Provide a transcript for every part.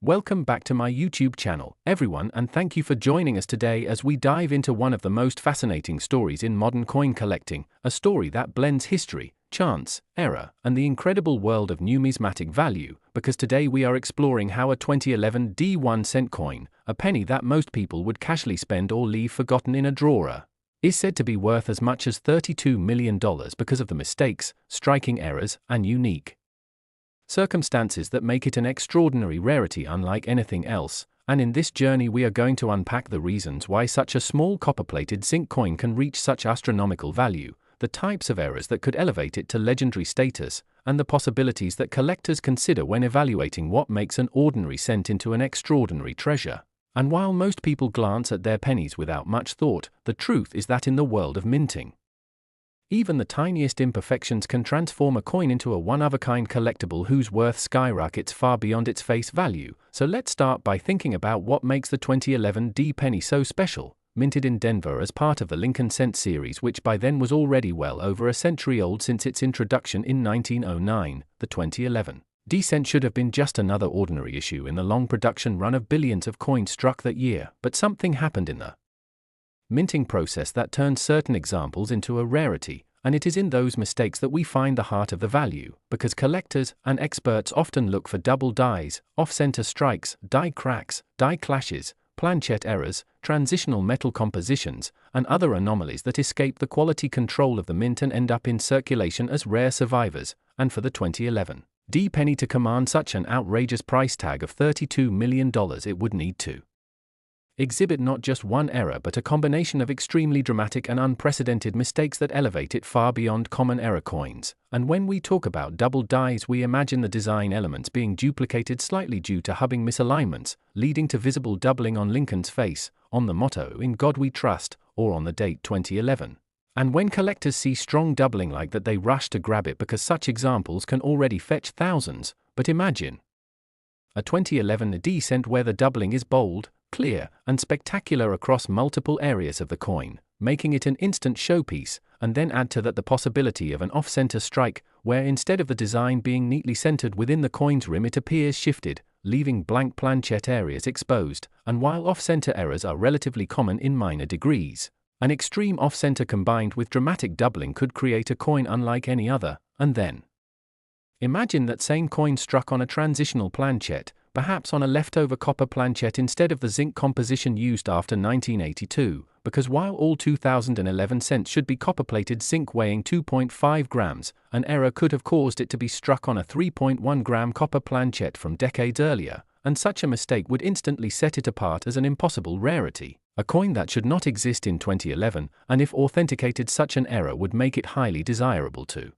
Welcome back to my YouTube channel, everyone, and thank you for joining us today as we dive into one of the most fascinating stories in modern coin collecting, a story that blends history, chance, error, and the incredible world of numismatic value, because today we are exploring how a 2011 D1 cent coin, a penny that most people would casually spend or leave forgotten in a drawer, is said to be worth as much as $32 million because of the mistakes, striking errors, and unique circumstances that make it an extraordinary rarity unlike anything else. And in this journey we are going to unpack the reasons why such a small copper-plated zinc coin can reach such astronomical value, the types of errors that could elevate it to legendary status, and the possibilities that collectors consider when evaluating what makes an ordinary cent into an extraordinary treasure. And while most people glance at their pennies without much thought, the truth is that in the world of minting, even the tiniest imperfections can transform a coin into a one-of-a-kind collectible whose worth skyrockets far beyond its face value. So let's start by thinking about what makes the 2011 D penny so special. Minted in Denver as part of the Lincoln Cent series, which by then was already well over a century old since its introduction in 1909, the 2011 D cent should have been just another ordinary issue in the long production run of billions of coins struck that year, but something happened in the minting process that turned certain examples into a rarity, and it is in those mistakes that we find the heart of the value, because collectors and experts often look for double dies, off-center strikes, die cracks, die clashes, planchet errors, transitional metal compositions, and other anomalies that escape the quality control of the mint and end up in circulation as rare survivors. And for the 2011 D penny to command such an outrageous price tag of $32 million, it would need to exhibit not just one error but a combination of extremely dramatic and unprecedented mistakes that elevate it far beyond common error coins. And when we talk about double dies, we imagine the design elements being duplicated slightly due to hubbing misalignments, leading to visible doubling on Lincoln's face, on the motto "In God We Trust," or on the date 2011. And when collectors see strong doubling like that, they rush to grab it because such examples can already fetch thousands. But imagine a 2011 D cent where the doubling is bold, clear, and spectacular across multiple areas of the coin, making it an instant showpiece, and then add to that the possibility of an off-center strike, where instead of the design being neatly centered within the coin's rim it appears shifted, leaving blank planchet areas exposed. And while off-center errors are relatively common in minor degrees, an extreme off-center combined with dramatic doubling could create a coin unlike any other. And then imagine that same coin struck on a transitional planchet, perhaps on a leftover copper planchet instead of the zinc composition used after 1982, because while all 2011 cents should be copper-plated zinc weighing 2.5 grams, an error could have caused it to be struck on a 3.1 gram copper planchet from decades earlier, and such a mistake would instantly set it apart as an impossible rarity, a coin that should not exist in 2011, and if authenticated such an error would make it highly desirable to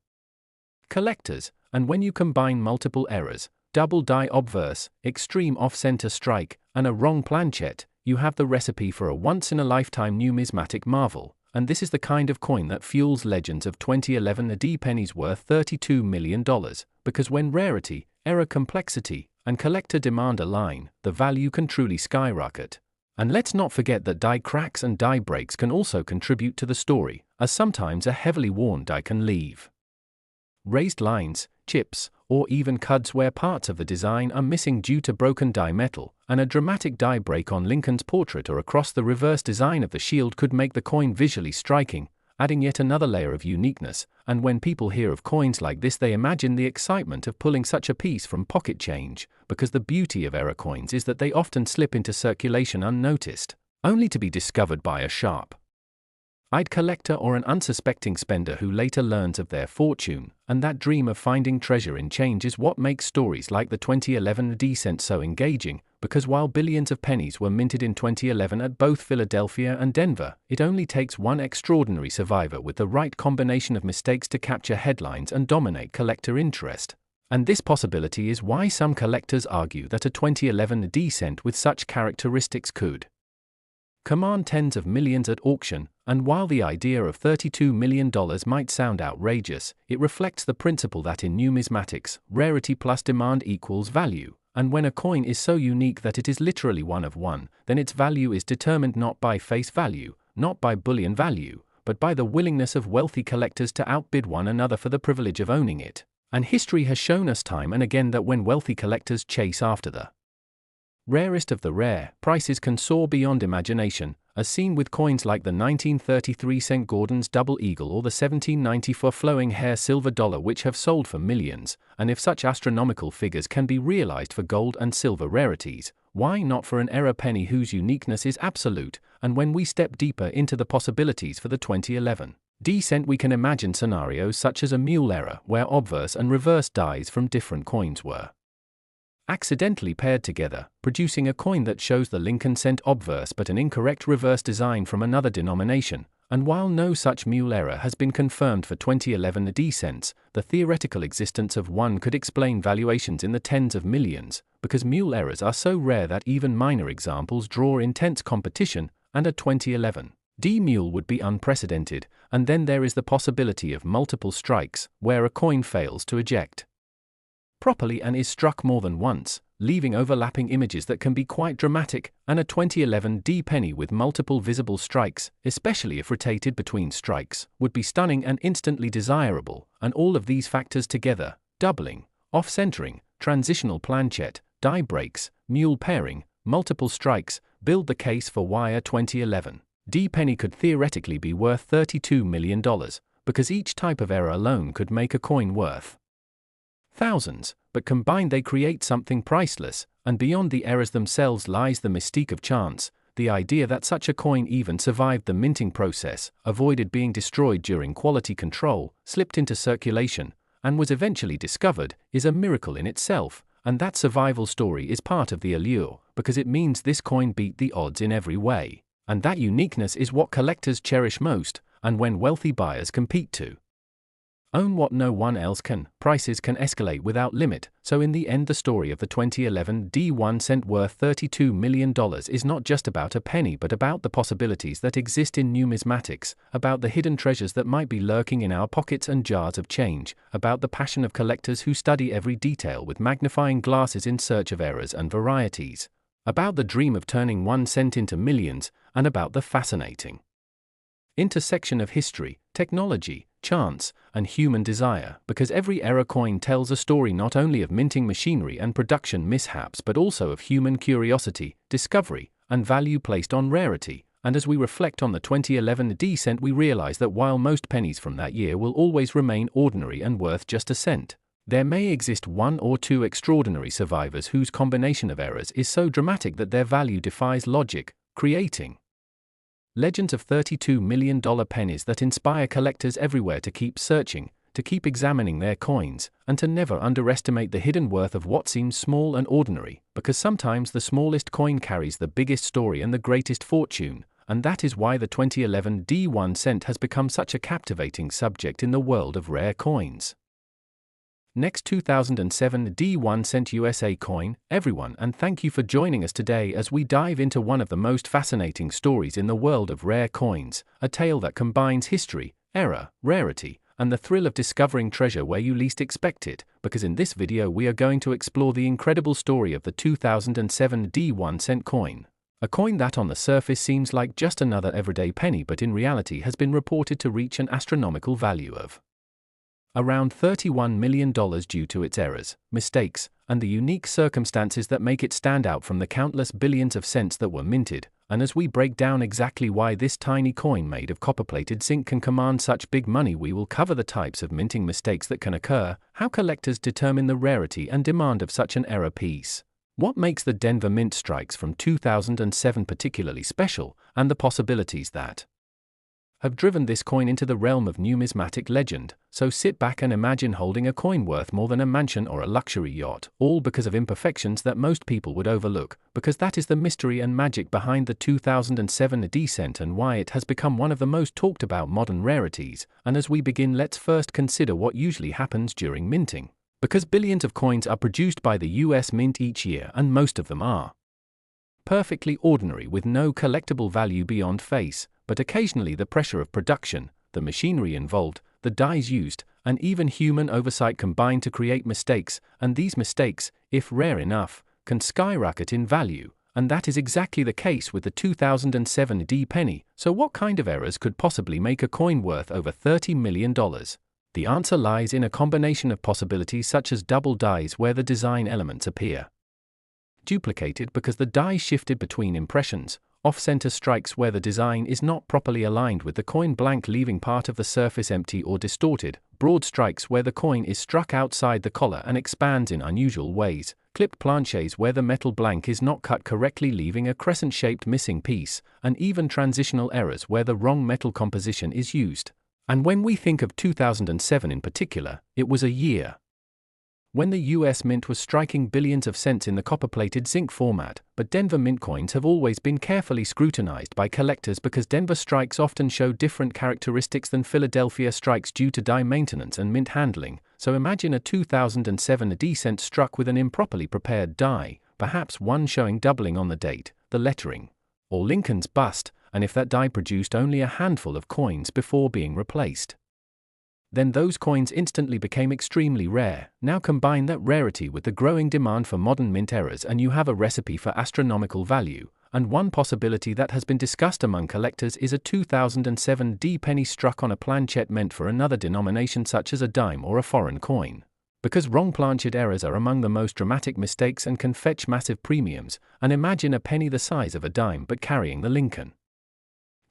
collectors. And when you combine multiple errors, double die obverse, extreme off-center strike, and a wrong planchet, you have the recipe for a once-in-a-lifetime numismatic marvel. And this is the kind of coin that fuels legends of 2011 a D penny's worth $32 million, because when rarity, error complexity, and collector demand align, the value can truly skyrocket. And let's not forget that die cracks and die breaks can also contribute to the story, as sometimes a heavily worn die can leave raised lines, chips, or even cuts where parts of the design are missing due to broken die metal, and a dramatic die break on Lincoln's portrait or across the reverse design of the shield could make the coin visually striking, adding yet another layer of uniqueness. And when people hear of coins like this, they imagine the excitement of pulling such a piece from pocket change, because the beauty of error coins is that they often slip into circulation unnoticed, only to be discovered by a sharp-eyed collector or an unsuspecting spender who later learns of their fortune. And that dream of finding treasure in change is what makes stories like the 2011 D cent so engaging, because while billions of pennies were minted in 2011 at both Philadelphia and Denver, it only takes one extraordinary survivor with the right combination of mistakes to capture headlines and dominate collector interest. And this possibility is why some collectors argue that a 2011 D cent with such characteristics could command tens of millions at auction. And while the idea of $32 million might sound outrageous, it reflects the principle that in numismatics, rarity plus demand equals value. And when a coin is so unique that it is literally one of one, then its value is determined not by face value, not by bullion value, but by the willingness of wealthy collectors to outbid one another for the privilege of owning it. And history has shown us time and again that when wealthy collectors chase after the Rarest of the rare, prices can soar beyond imagination, as seen with coins like the 1933 St. Gordon's Double Eagle or the 1794 Flowing Hair Silver Dollar, which have sold for millions. And if such astronomical figures can be realized for gold and silver rarities, why not for an era penny whose uniqueness is absolute? And when we step deeper into the possibilities for the 2011 D cent, we can imagine scenarios such as a mule era, where obverse and reverse dies from different coins were accidentally paired together, producing a coin that shows the Lincoln cent obverse but an incorrect reverse design from another denomination. And while no such mule error has been confirmed for 2011 D cents, the theoretical existence of one could explain valuations in the tens of millions, because mule errors are so rare that even minor examples draw intense competition, and a 2011 D mule would be unprecedented. And then there is the possibility of multiple strikes, where a coin fails to eject properly and is struck more than once, leaving overlapping images that can be quite dramatic. And a 2011 D penny with multiple visible strikes, especially if rotated between strikes, would be stunning and instantly desirable. And all of these factors together, doubling, off-centering, transitional planchette, die breaks, mule pairing, multiple strikes, build the case for why a 2011 D penny could theoretically be worth $32 million, because each type of error alone could make a coin worth thousands, but combined they create something priceless. And beyond the errors themselves lies the mystique of chance. The idea that such a coin even survived the minting process, avoided being destroyed during quality control, slipped into circulation, and was eventually discovered, is a miracle in itself. And that survival story is part of the allure, because it means this coin beat the odds in every way. And that uniqueness is what collectors cherish most. And when wealthy buyers compete to own what no one else can, prices can escalate without limit. So in the end, the story of the 2011 D 1 cent worth $32 million is not just about a penny, but about the possibilities that exist in numismatics, about the hidden treasures that might be lurking in our pockets and jars of change, about the passion of collectors who study every detail with magnifying glasses in search of errors and varieties, about the dream of turning 1 cent into millions, and about the fascinating intersection of history, technology, chance, and human desire, because every error coin tells a story not only of minting machinery and production mishaps, but also of human curiosity, discovery, and value placed on rarity. And as we reflect on the 2011 D cent, we realize that while most pennies from that year will always remain ordinary and worth just a cent, there may exist one or two extraordinary survivors whose combination of errors is so dramatic that their value defies logic, creating legends of $32 million pennies that inspire collectors everywhere to keep searching, to keep examining their coins, and to never underestimate the hidden worth of what seems small and ordinary, because sometimes the smallest coin carries the biggest story and the greatest fortune. And that is why the 2011 D 1 cent has become such a captivating subject in the world of rare coins. Next, 2007 D 1 cent USA coin, everyone, and thank you for joining us today as we dive into one of the most fascinating stories in the world of rare coins, a tale that combines history, error, rarity, and the thrill of discovering treasure where you least expect it. Because in this video we are going to explore the incredible story of the 2007 D 1 cent coin, a coin that on the surface seems like just another everyday penny, but in reality has been reported to reach an astronomical value of around $31 million due to its errors, mistakes, and the unique circumstances that make it stand out from the countless billions of cents that were minted. And as we break down exactly why this tiny coin made of copper-plated zinc can command such big money, we will cover the types of minting mistakes that can occur, how collectors determine the rarity and demand of such an error piece, what makes the Denver Mint strikes from 2007 particularly special, and the possibilities that have driven this coin into the realm of numismatic legend. So sit back and imagine holding a coin worth more than a mansion or a luxury yacht, all because of imperfections that most people would overlook, because that is the mystery and magic behind the 2007 D cent and why it has become one of the most talked about modern rarities. And as we begin, let's first consider what usually happens during minting, because billions of coins are produced by the US Mint each year, and most of them are perfectly ordinary with no collectible value beyond face. But occasionally the pressure of production, the machinery involved, the dies used, and even human oversight combine to create mistakes, and these mistakes, if rare enough, can skyrocket in value. And that is exactly the case with the 2007 D penny. So what kind of errors could possibly make a coin worth over $30 million? The answer lies in a combination of possibilities such as double dies where the design elements appear duplicated because the die shifted between impressions, off-center strikes where the design is not properly aligned with the coin, blank leaving part of the surface empty or distorted, broad strikes where the coin is struck outside the collar and expands in unusual ways, clipped planches where the metal blank is not cut correctly leaving a crescent-shaped missing piece, and even transitional errors where the wrong metal composition is used. And when we think of 2007 in particular, it was a year when the US Mint was striking billions of cents in the copper-plated zinc format, but Denver Mint coins have always been carefully scrutinized by collectors because Denver strikes often show different characteristics than Philadelphia strikes due to die maintenance and mint handling. So imagine a 2007 AD cent struck with an improperly prepared die, perhaps one showing doubling on the date, the lettering, or Lincoln's bust, and if that die produced only a handful of coins before being replaced, then those coins instantly became extremely rare. Now combine that rarity with the growing demand for modern mint errors and you have a recipe for astronomical value. And one possibility that has been discussed among collectors is a 2007 D penny struck on a planchette meant for another denomination such as a dime or a foreign coin. Because wrong planchette errors are among the most dramatic mistakes and can fetch massive premiums, and imagine a penny the size of a dime but carrying the Lincoln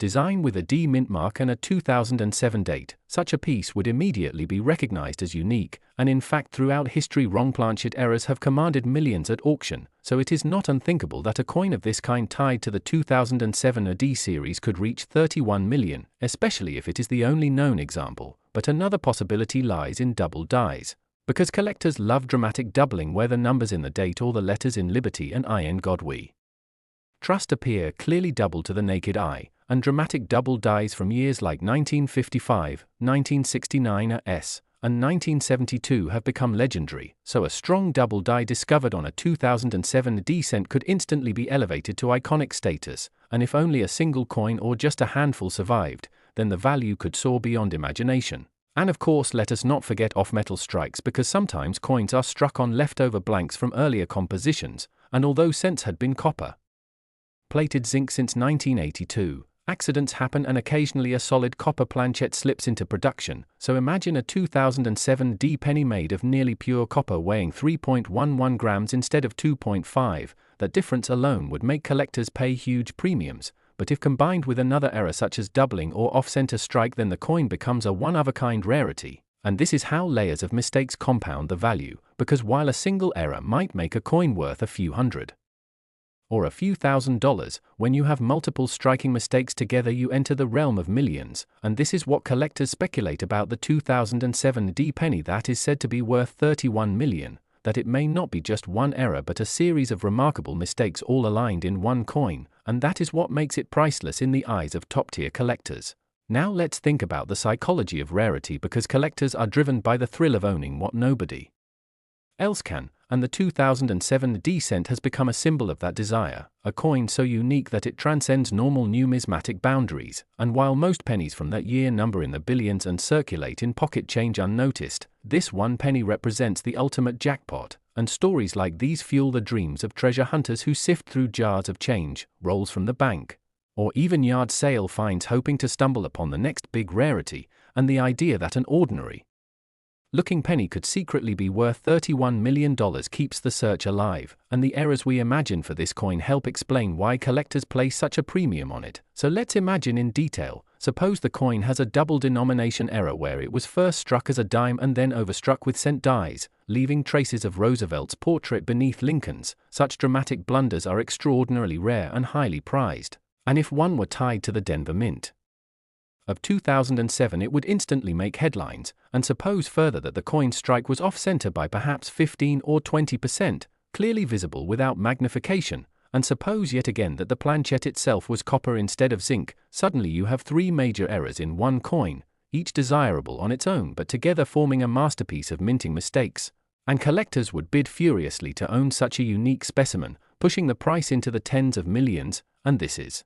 design with a D mint mark and a 2007 date, such a piece would immediately be recognized as unique, and in fact throughout history wrong planchette errors have commanded millions at auction, so it is not unthinkable that a coin of this kind tied to the 2007 AD series could reach 31 million, especially if it is the only known example. But another possibility lies in double dies, because collectors love dramatic doubling where the numbers in the date or the letters in Liberty and I in God We Trust appear clearly double to the naked eye, and dramatic double dies from years like 1955, 1969 AS, and 1972 have become legendary, so a strong double die discovered on a 2007 D cent could instantly be elevated to iconic status, and if only a single coin or just a handful survived, then the value could soar beyond imagination. And of course let us not forget off-metal strikes because sometimes coins are struck on leftover blanks from earlier compositions, and although cents had been copper plated zinc since 1982, accidents happen and occasionally a solid copper planchette slips into production, so imagine a 2007 D penny made of nearly pure copper weighing 3.11 grams instead of 2.5, that difference alone would make collectors pay huge premiums, but if combined with another error such as doubling or off-center strike then the coin becomes a one-of-a-kind rarity, and this is how layers of mistakes compound the value, because while a single error might make a coin worth a few hundred or a few $1,000s, when you have multiple striking mistakes together you enter the realm of millions, and this is what collectors speculate about the 2007 D penny that is said to be worth 31 million, that it may not be just one error but a series of remarkable mistakes all aligned in one coin, and that is what makes it priceless in the eyes of top-tier collectors. Now let's think about the psychology of rarity because collectors are driven by the thrill of owning what nobody else can, and the 2007 D cent has become a symbol of that desire, a coin so unique that it transcends normal numismatic boundaries, and while most pennies from that year number in the billions and circulate in pocket change unnoticed, this one penny represents the ultimate jackpot, and stories like these fuel the dreams of treasure hunters who sift through jars of change, rolls from the bank, or even yard sale finds hoping to stumble upon the next big rarity, and the idea that an ordinary looking penny could secretly be worth $31 million keeps the search alive, and the errors we imagine for this coin help explain why collectors place such a premium on it. So let's imagine in detail. Suppose the coin has a double denomination error where it was first struck as a dime and then overstruck with cent dies, leaving traces of Roosevelt's portrait beneath Lincoln's. Such dramatic blunders are extraordinarily rare and highly prized, and if one were tied to the Denver Mint of 2007 it would instantly make headlines, and suppose further that the coin strike was off-center by perhaps 15 or 20%, clearly visible without magnification, and suppose yet again that the planchette itself was copper instead of zinc, suddenly you have three major errors in one coin, each desirable on its own but together forming a masterpiece of minting mistakes, and collectors would bid furiously to own such a unique specimen, pushing the price into the tens of millions, and this is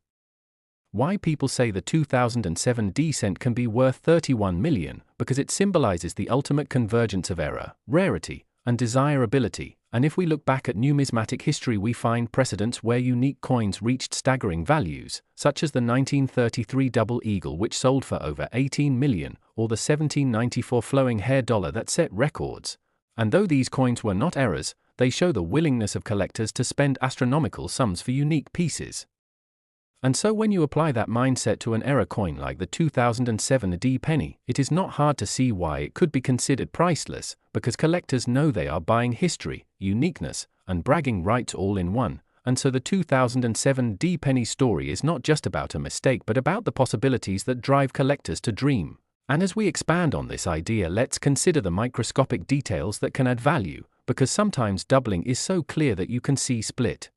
why people say the 2007 D cent can be worth 31 million, because it symbolizes the ultimate convergence of error, rarity, and desirability, and if we look back at numismatic history we find precedents where unique coins reached staggering values, such as the 1933 double eagle which sold for over 18 million, or the 1794 flowing hair dollar that set records. And though these coins were not errors, they show the willingness of collectors to spend astronomical sums for unique pieces. And so when you apply that mindset to an era coin like the 2007 AD penny, it is not hard to see why it could be considered priceless, because collectors know they are buying history, uniqueness, and bragging rights all in one. And so the 2007 D penny story is not just about a mistake but about the possibilities that drive collectors to dream. And as we expand on this idea, let's consider the microscopic details that can add value, because sometimes doubling is so clear that you can see split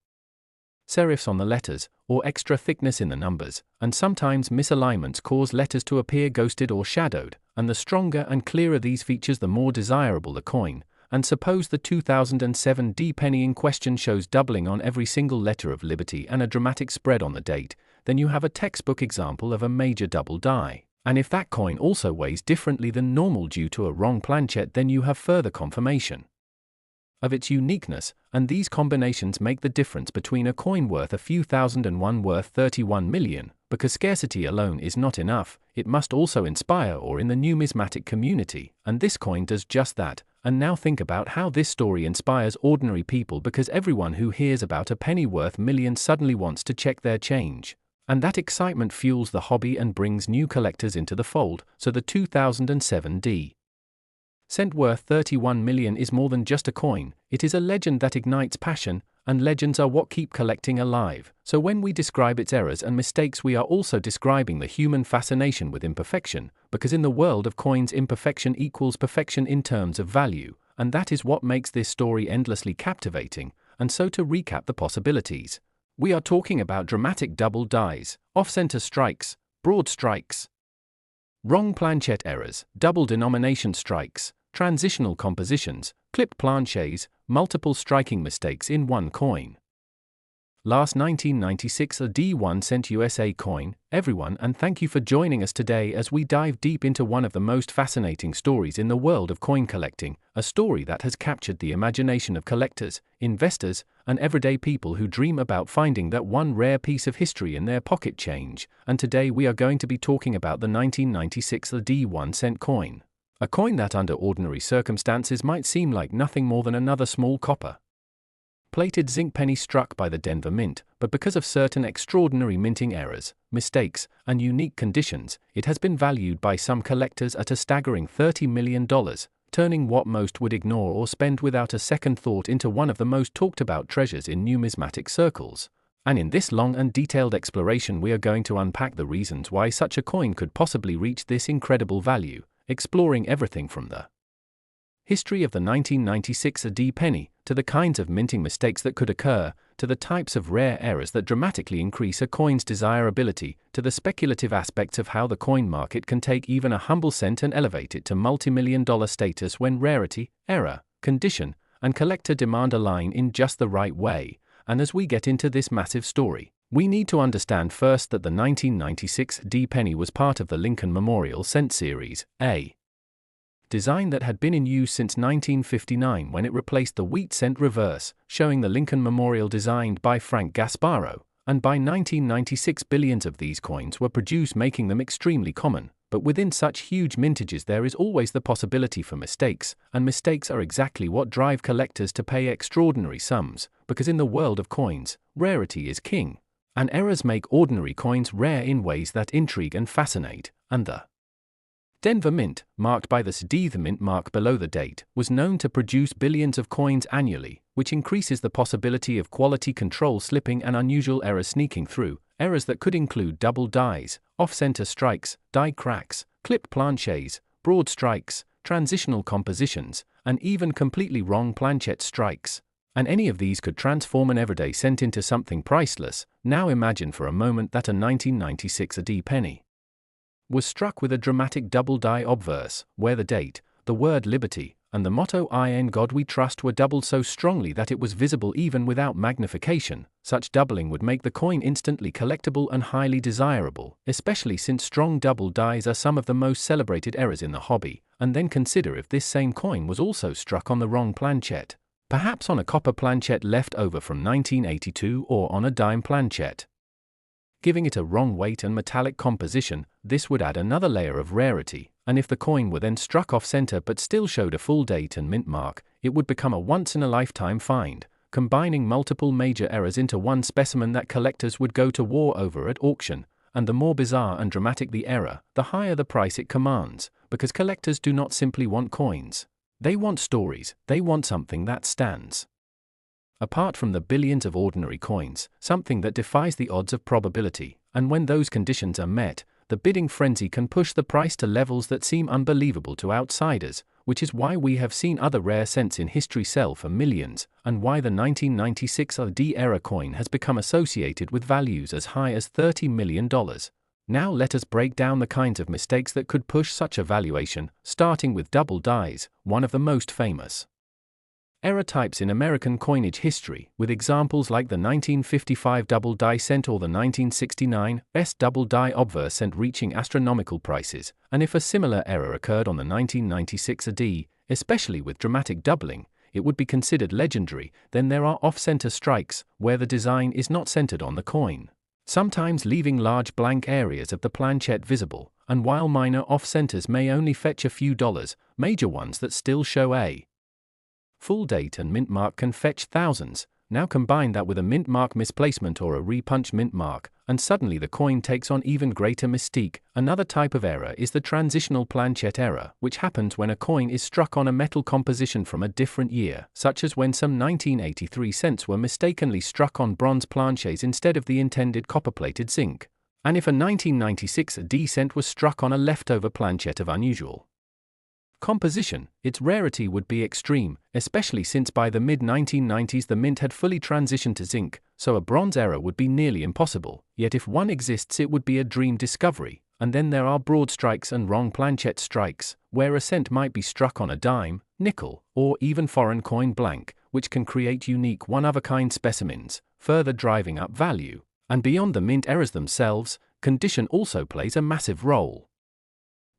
serifs on the letters, or extra thickness in the numbers, and sometimes misalignments cause letters to appear ghosted or shadowed, and the stronger and clearer these features, the more desirable the coin. And suppose the 2007 D penny in question shows doubling on every single letter of Liberty and a dramatic spread on the date, then you have a textbook example of a major double die. And if that coin also weighs differently than normal due to a wrong planchet, then you have further confirmation of its uniqueness, and these combinations make the difference between a coin worth a few thousand and one worth 31 million, because scarcity alone is not enough, it must also inspire awe in the numismatic community, and this coin does just that. And now think about how this story inspires ordinary people, because everyone who hears about a penny worth millions suddenly wants to check their change. And that excitement fuels the hobby and brings new collectors into the fold. So the 2007 D cent worth 31 million is more than just a coin, it is a legend that ignites passion, and legends are what keep collecting alive. So when we describe its errors and mistakes, we are also describing the human fascination with imperfection, because in the world of coins, imperfection equals perfection in terms of value, and that is what makes this story endlessly captivating. And so to recap the possibilities, we are talking about dramatic double dies, off-center strikes, broad strikes, wrong planchet errors, double denomination strikes, transitional compositions, clipped planchets, multiple striking mistakes in one coin. Last 1996 a D1 cent USA coin, everyone, and thank you for joining us today as we dive deep into one of the most fascinating stories in the world of coin collecting, a story that has captured the imagination of collectors, investors, and everyday people who dream about finding that one rare piece of history in their pocket change. And today we are going to be talking about the 1996 D1 cent coin. A coin that under ordinary circumstances might seem like nothing more than another small copper plated zinc penny struck by the Denver Mint, but because of certain extraordinary minting errors, mistakes, and unique conditions, it has been valued by some collectors at a staggering $30 million, turning what most would ignore or spend without a second thought into one of the most talked about treasures in numismatic circles. And in this long and detailed exploration, we are going to unpack the reasons why such a coin could possibly reach this incredible value, exploring everything from the history of the 1996 AD penny, to the kinds of minting mistakes that could occur, to the types of rare errors that dramatically increase a coin's desirability, to the speculative aspects of how the coin market can take even a humble cent and elevate it to multi-million-dollar status when rarity, error, condition, and collector demand align in just the right way. And as we get into this massive story, we need to understand first that the 1996 D penny was part of the Lincoln Memorial Cent Series, a design that had been in use since 1959 when it replaced the wheat cent reverse, showing the Lincoln Memorial designed by Frank Gasparro, and by 1996 billions of these coins were produced, making them extremely common. But within such huge mintages there is always the possibility for mistakes, and mistakes are exactly what drive collectors to pay extraordinary sums, because in the world of coins, rarity is king, and errors make ordinary coins rare in ways that intrigue and fascinate. And the Denver Mint, marked by the SD, the mint mark below the date, was known to produce billions of coins annually, which increases the possibility of quality control slipping and unusual errors sneaking through, errors that could include double dies, off-center strikes, die cracks, clipped planchets, broad strikes, transitional compositions, and even completely wrong planchet strikes. And any of these could transform an everyday cent into something priceless. Now imagine for a moment that a 1996 AD penny was struck with a dramatic double die obverse, where the date, the word liberty, and the motto "In God We Trust" were doubled so strongly that it was visible even without magnification. Such doubling would make the coin instantly collectible and highly desirable, especially since strong double dies are some of the most celebrated errors in the hobby. And then consider if this same coin was also struck on the wrong planchet, perhaps on a copper planchet left over from 1982 or on a dime planchet, giving it a wrong weight and metallic composition. This would add another layer of rarity, and if the coin were then struck off-center but still showed a full date and mint mark, it would become a once-in-a-lifetime find, combining multiple major errors into one specimen that collectors would go to war over at auction. And the more bizarre and dramatic the error, the higher the price it commands, because collectors do not simply want coins. They want stories, they want something that stands apart from the billions of ordinary coins, something that defies the odds of probability, and when those conditions are met, the bidding frenzy can push the price to levels that seem unbelievable to outsiders, which is why we have seen other rare cents in history sell for millions, and why the 1996 AD-era coin has become associated with values as high as $30 million. Now let us break down the kinds of mistakes that could push such a valuation, starting with double dies, one of the most famous error types in American coinage history, with examples like the 1955 double die cent or the 1969 best double die obverse cent reaching astronomical prices, and if a similar error occurred on the 1996 AD, especially with dramatic doubling, it would be considered legendary. Then there are off-center strikes, where the design is not centered on the coin, sometimes leaving large blank areas of the planchette visible, and while minor off-centers may only fetch a few dollars, major ones that still show a full date and mint mark can fetch thousands. Now combine that with a mint mark misplacement or a repunch mint mark, and suddenly the coin takes on even greater mystique. Another type of error is the transitional planchette error, which happens when a coin is struck on a metal composition from a different year, such as when some 1983 cents were mistakenly struck on bronze planchets instead of the intended copper-plated zinc, and if a 1996 AD cent was struck on a leftover planchette of unusual composition, its rarity would be extreme, especially since by the mid-1990s the mint had fully transitioned to zinc, so a bronze error would be nearly impossible. Yet if one exists, it would be a dream discovery. And then there are broad strikes and wrong planchette strikes, where a cent might be struck on a dime, nickel, or even foreign coin blank, which can create unique one-of-a-kind specimens, further driving up value. And beyond the mint errors themselves, condition also plays a massive role.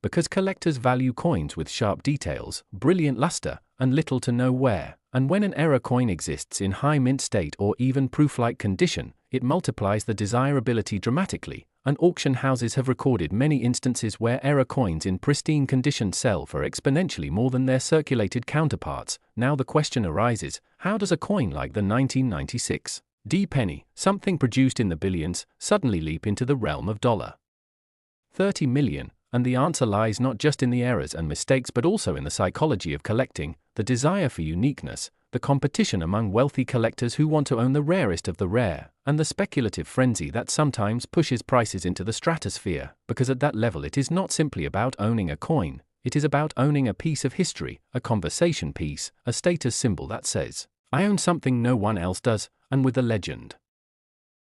Because collectors value coins with sharp details, brilliant luster, and little to no wear, and when an error coin exists in high mint state or even proof-like condition, it multiplies the desirability dramatically, and auction houses have recorded many instances where error coins in pristine condition sell for exponentially more than their circulated counterparts. Now the question arises, how does a coin like the 1996 D penny, something produced in the billions, suddenly leap into the realm of $30 million? And the answer lies not just in the errors and mistakes but also in the psychology of collecting, the desire for uniqueness, the competition among wealthy collectors who want to own the rarest of the rare, and the speculative frenzy that sometimes pushes prices into the stratosphere, because at that level it is not simply about owning a coin, it is about owning a piece of history, a conversation piece, a status symbol that says, I own something no one else does, and with the legend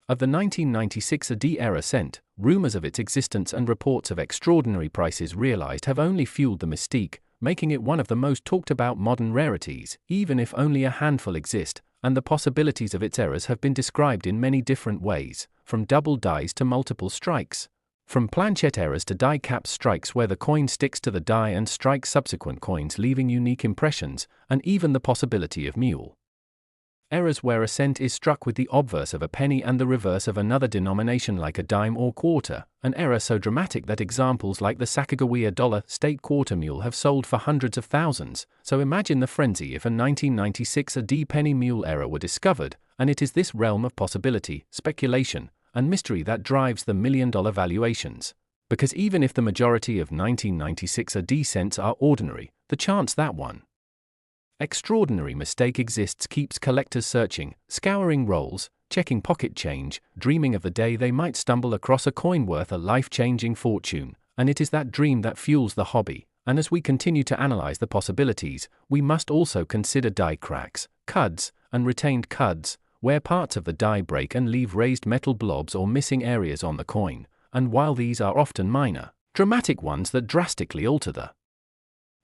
of the 1996 AD-era cent, rumors of its existence and reports of extraordinary prices realized have only fueled the mystique, making it one of the most talked about modern rarities, even if only a handful exist, and the possibilities of its errors have been described in many different ways, from double dies to multiple strikes, from planchette errors to die cap strikes where the coin sticks to the die and strikes subsequent coins leaving unique impressions, and even the possibility of mule errors where a cent is struck with the obverse of a penny and the reverse of another denomination like a dime or quarter, an error so dramatic that examples like the Sacagawea dollar state quarter mule have sold for hundreds of thousands. So imagine the frenzy if a 1996 AD penny mule error were discovered, and it is this realm of possibility, speculation, and mystery that drives the million-dollar valuations. Because even if the majority of 1996 AD cents are ordinary, the chance that one extraordinary mistake exists keeps collectors searching, scouring rolls, checking pocket change, dreaming of the day they might stumble across a coin worth a life-changing fortune, and it is that dream that fuels the hobby. And as we continue to analyze the possibilities, we must also consider die cracks, cuds, and retained cuds, where parts of the die break and leave raised metal blobs or missing areas on the coin, and while these are often minor, dramatic ones that drastically alter the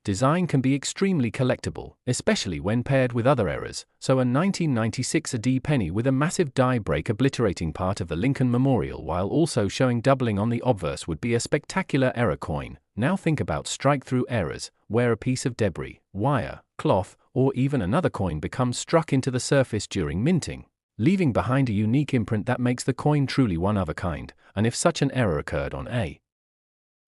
design can be extremely collectible, especially when paired with other errors. So a 1996 AD penny with a massive die break obliterating part of the Lincoln Memorial while also showing doubling on the obverse would be a spectacular error coin. Now think about strike-through errors, where a piece of debris, wire, cloth, or even another coin becomes struck into the surface during minting, leaving behind a unique imprint that makes the coin truly one of a kind. And if such an error occurred on a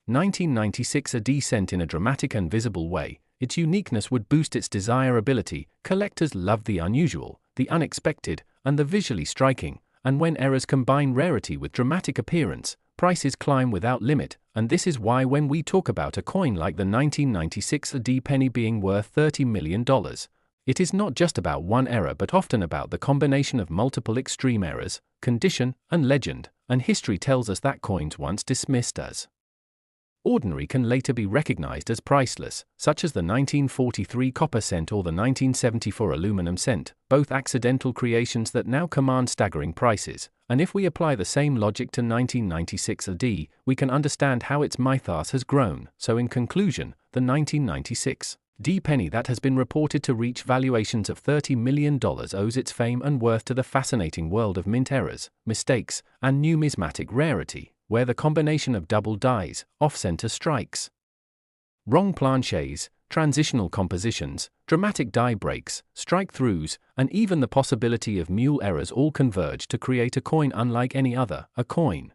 1996 AD sent in a dramatic and visible way, its uniqueness would boost its desirability. Collectors love the unusual, the unexpected, and the visually striking, and when errors combine rarity with dramatic appearance, prices climb without limit, and this is why when we talk about a coin like the 1996 AD penny being worth $30 million, it is not just about one error but often about the combination of multiple extreme errors, condition, and legend, and history tells us that coins once dismissed as ordinary can later be recognized as priceless, such as the 1943 copper cent or the 1974 aluminum cent, both accidental creations that now command staggering prices. And if we apply the same logic to 1996 AD, we can understand how its mythos has grown. So in conclusion, the 1996 AD penny that has been reported to reach valuations of $30 million owes its fame and worth to the fascinating world of mint errors, mistakes, and numismatic rarity, where the combination of double dies, off-center strikes, wrong planchets, transitional compositions, dramatic die breaks, strike-throughs, and even the possibility of mule errors all converge to create a coin unlike any other, a coin